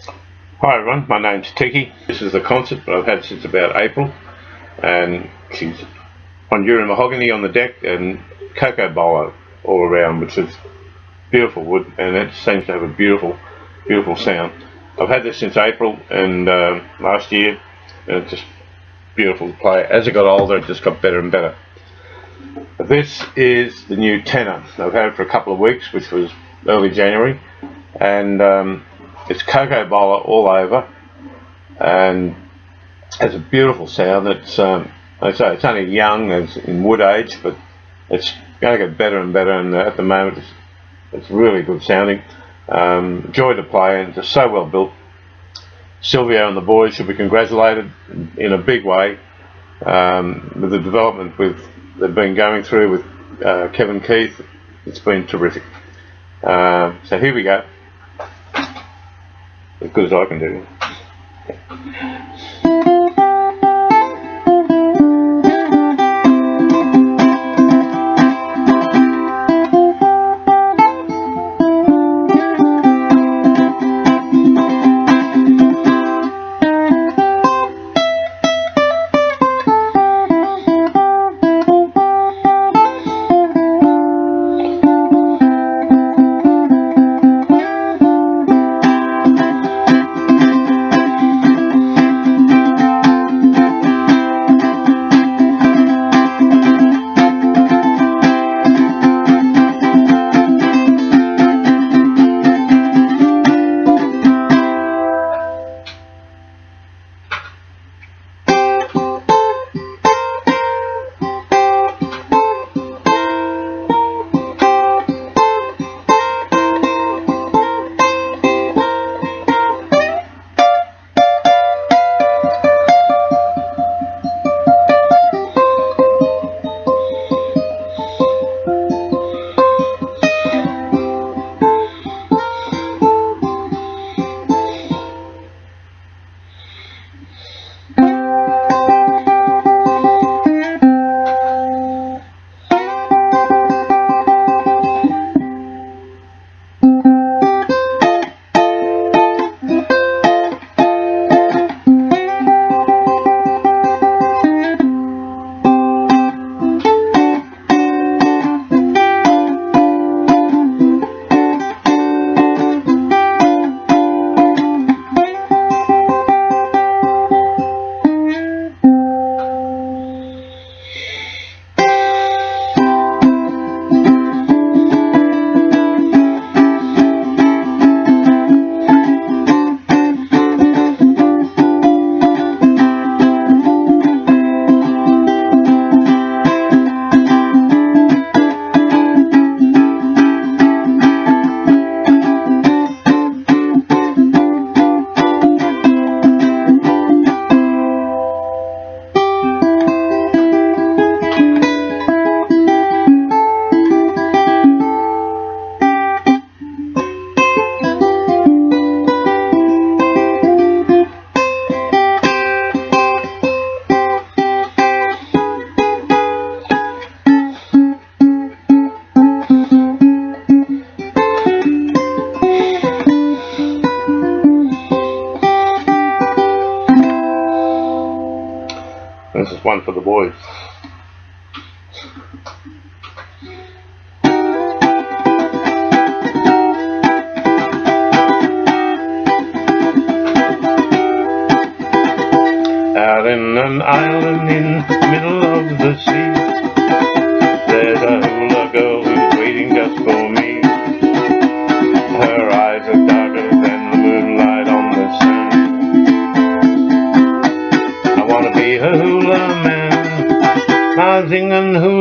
Hi everyone, my name's Tiki. This is the concert that I've had since about April, and she's Honduran mahogany on the deck and Cocobolo all around, which is beautiful wood, and it seems to have a beautiful sound. I've had this since April and last year, and it's just beautiful to play. As it got older, it just got better and better. This is the new Tenor. I've had it for a couple of weeks, which was early January, and it's Cocobolo all over, and has a beautiful sound. It's I say it's only young, as in wood age, but it's going to get better and better. And at the moment, it's really good sounding. Joy to play, and it's just so well built. Silvio and the boys should be congratulated in a big way with the development they've been going through with Kevin Keith. It's been terrific. So here we go. As good as I can do. This is one for the boys. Out in an island in the middle of the sea, there's a hula girl who's waiting just for me. Her eyes are darker than the moonlight on the sea. I wanna be a hula man, dancing and hula.